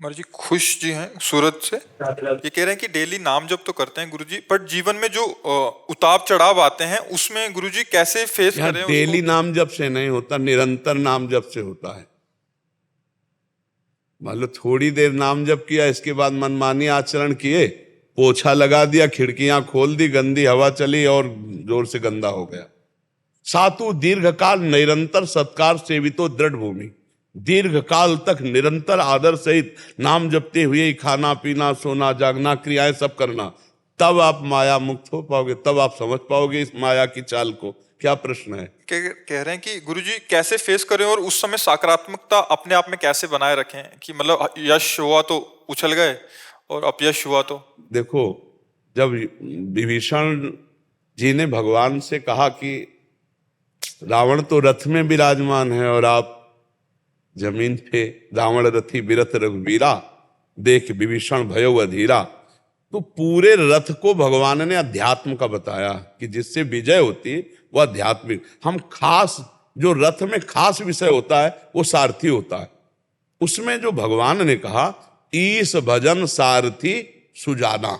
महाराज जी खुश जी हैं सूरत से। ये कह रहे हैं कि डेली नाम जप तो करते हैं गुरुजी, पर जीवन में जो उतार चढ़ाव आते हैं उसमें गुरुजी कैसे फेस यहाँ करें डेली उसको? नाम जप से नहीं होता, निरंतर नाम जप से होता है। मान लो थोड़ी देर नाम जप किया, इसके बाद मनमानी आचरण किए, पोछा लगा दिया, खिड़कियां खोल दी, गंदी हवा चली और जोर से गंदा हो गया। सातु दीर्घकाल निरंतर सत्कार सेवितो दृढ़ भूमि। दीर्घकाल तक निरंतर आदर सहित नाम जपते हुए ही खाना पीना सोना जागना क्रियाएं सब करना, तब आप माया मुक्त हो पाओगे, तब आप समझ पाओगे इस माया की चाल को। क्या प्रश्न है? कह रहे हैं कि गुरुजी कैसे फेस करें और उस समय सकारात्मकता अपने आप में कैसे बनाए रखें कि मतलब यश हुआ तो उछल गए और अपयश हुआ तो? देखो, जब विभीषण जी ने भगवान से कहा कि रावण तो रथ में विराजमान है और आप जमीन पे, रावण रथी बिरथ रघुवीरा, देख विभीषण भयो अधीरा, तो पूरे रथ को भगवान ने अध्यात्म का बताया कि जिससे विजय होती है वो आध्यात्मिक। हम खास, जो रथ में खास विषय होता है वो सारथी होता है। उसमें जो भगवान ने कहा ईश भजन सारथी सुजाना,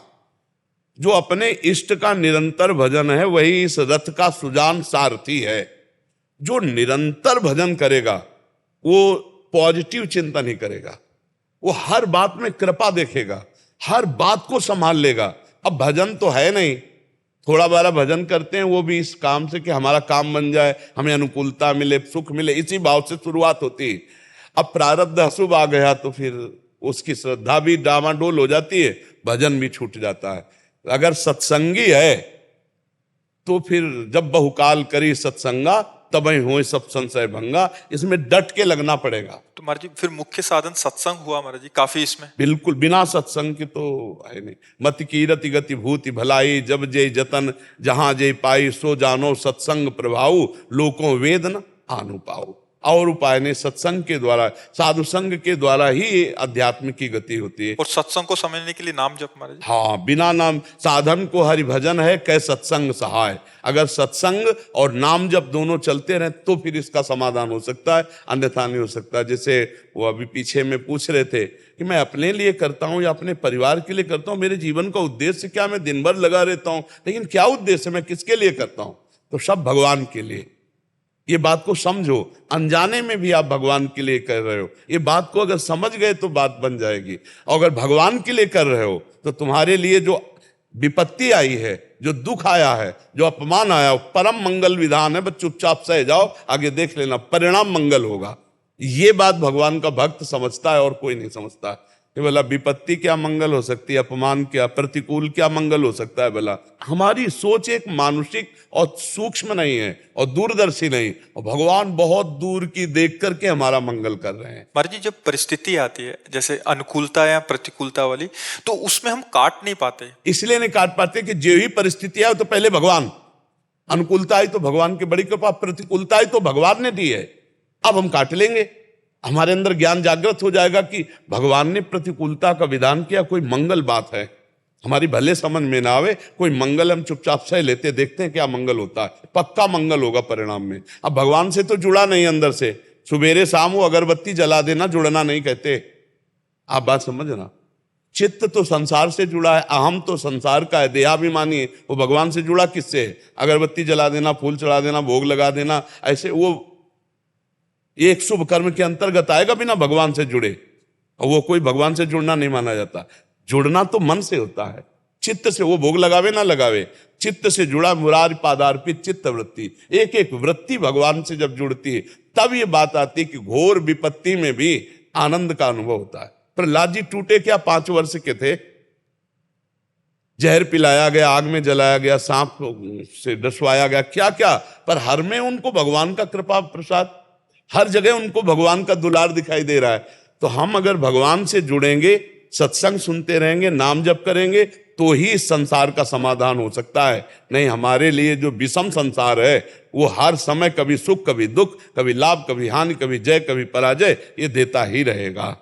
जो अपने इष्ट का निरंतर भजन है वही इस रथ का सुजान सारथी है। जो निरंतर भजन करेगा वो पॉजिटिव चिंतन ही करेगा, वो हर बात में कृपा देखेगा, हर बात को संभाल लेगा। अब भजन तो है नहीं, थोड़ा बारा भजन करते हैं वो भी इस काम से कि हमारा काम बन जाए, हमें अनुकूलता मिले, सुख मिले, इसी भाव से शुरुआत होती है। अब प्रारब्ध अशुभ आ गया तो फिर उसकी श्रद्धा भी डामाडोल हो जाती है, भजन भी छूट जाता है। अगर सत्संगी है तो फिर जब बहुकाल करी सत्संगा तब ही हो सब संशय भंगा, इसमें डट के लगना पड़ेगा। तो महाराज जी फिर मुख्य साधन सत्संग हुआ महाराज जी काफी इसमें? बिल्कुल, बिना सत्संग के तो है नहीं। मत कीरति गति भूति भलाई, जब जय जतन जहां जय पाई, सो जानो सत्संग प्रभाऊ, लोकों वेद न आनु पाओ। और उपाय ने सत्संग के द्वारा, साधु संग के द्वारा ही अध्यात्म की गति होती है। और सत्संग को समझने के लिए नाम जप महाराज जी? हाँ, बिना नाम साधन को हरि भजन है, कै सत्संग सहाय। अगर सत्संग और नाम जप दोनों चलते रहे तो फिर इसका समाधान हो सकता है, अन्यथा नहीं हो सकता। जैसे वो अभी पीछे में पूछ रहे थे कि मैं अपने लिए करता हूँ या अपने परिवार के लिए करता हूँ, मेरे जीवन का उद्देश्य क्या? मैं दिन भर लगा रहता हूँ, लेकिन क्या उद्देश्य, मैं किसके लिए करता हूँ? तो सब भगवान के लिए। ये बात को समझो, अनजाने में भी आप भगवान के लिए कर रहे हो। ये बात को अगर समझ गए तो बात बन जाएगी। और अगर भगवान के लिए कर रहे हो तो तुम्हारे लिए जो विपत्ति आई है, जो दुख आया है, जो अपमान आया, वो परम मंगल विधान है। बस चुपचाप सह जाओ, आगे देख लेना, परिणाम मंगल होगा। ये बात भगवान का भक्त समझता है और कोई नहीं समझता। ये बोला विपत्ति क्या मंगल हो सकती है, अपमान क्या, प्रतिकूल क्या मंगल हो सकता है? बोला हमारी सोच एक मानुषिक और सूक्ष्म नहीं है और दूरदर्शी नहीं, और भगवान बहुत दूर की देख करके हमारा मंगल कर रहे हैं। महाराज जी जब परिस्थिति आती है जैसे अनुकूलता या प्रतिकूलता वाली, तो उसमें हम काट नहीं पाते। इसलिए नहीं काट पाते कि जो ही परिस्थिति आए तो पहले भगवान, अनुकूलता आई तो भगवान की बड़ी कृपा, प्रतिकूलता आई तो भगवान ने दी है, अब हम काट लेंगे। हमारे अंदर ज्ञान जागृत हो जाएगा कि भगवान ने प्रतिकूलता का विधान किया, कोई मंगल बात है। हमारी भले समझ में ना आवे, कोई मंगल हम चुपचाप सह लेते, देखते हैं क्या मंगल होता है, पक्का मंगल होगा परिणाम में। अब भगवान से तो जुड़ा नहीं अंदर से, सुबेरे शाम वो अगरबत्ती जला देना जुड़ना नहीं कहते। आप बात समझना, चित्त तो संसार से जुड़ा है, अहम तो संसार का है, देहाभिमानी है। वो भगवान से जुड़ा किससे है? अगरबत्ती जला देना, फूल चढ़ा देना, भोग लगा देना, ऐसे वो एक शुभ कर्म के अंतर्गत आएगा बिना भगवान से जुड़े। और वो कोई भगवान से जुड़ना नहीं माना जाता। जुड़ना तो मन से होता है, चित्त से। वो भोग लगावे ना लगावे, चित्त से जुड़ा मुरारी पादार्पित चित्त वृत्ति। एक एक वृत्ति भगवान से जब जुड़ती है तब ये बात आती है कि घोर विपत्ति में भी आनंद का अनुभव होता है। प्रहलाद जी टूटे क्या, 5 वर्ष के थे, जहर पिलाया गया, आग में जलाया गया, सांप से डसवाया गया, क्या क्या, पर हर में उनको भगवान का कृपा प्रसाद, हर जगह उनको भगवान का दुलार दिखाई दे रहा है। तो हम अगर भगवान से जुड़ेंगे, सत्संग सुनते रहेंगे, नाम जप करेंगे, तो ही इस संसार का समाधान हो सकता है। नहीं, हमारे लिए जो विषम संसार है वो हर समय कभी सुख कभी दुख, कभी लाभ कभी हानि, कभी जय कभी पराजय, ये देता ही रहेगा।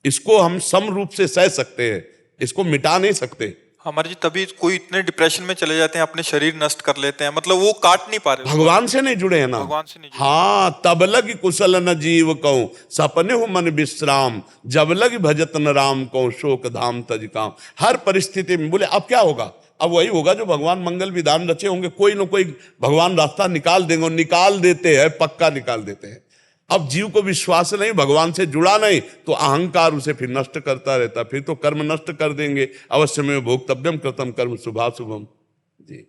इसको हम सम रूप से सह सकते हैं, इसको मिटा नहीं सकते। हमारे जी तभी कोई इतने डिप्रेशन में चले जाते हैं, अपने शरीर नष्ट कर लेते हैं, मतलब वो काट नहीं पा रहे उसको। भगवान से नहीं जुड़े हैं ना। भगवान से नहीं जुड़े। हाँ, तब लग कुशल न जीव कहूं, सपने हो मन विश्राम, जब लग भजत न राम कहूं, शोक धाम तज काम। हर परिस्थिति में बोले अब क्या होगा, अब वही होगा जो भगवान मंगल विधान रचे होंगे, कोई ना कोई भगवान रास्ता निकाल देंगे, और निकाल देते हैं, पक्का निकाल देते हैं। अब जीव को विश्वास नहीं, भगवान से जुड़ा नहीं, तो अहंकार उसे फिर नष्ट करता रहता, फिर तो कर्म नष्ट कर देंगे। अवश्य में भोक्तव्यम कृतम कर्म शुभाशुभम। जी।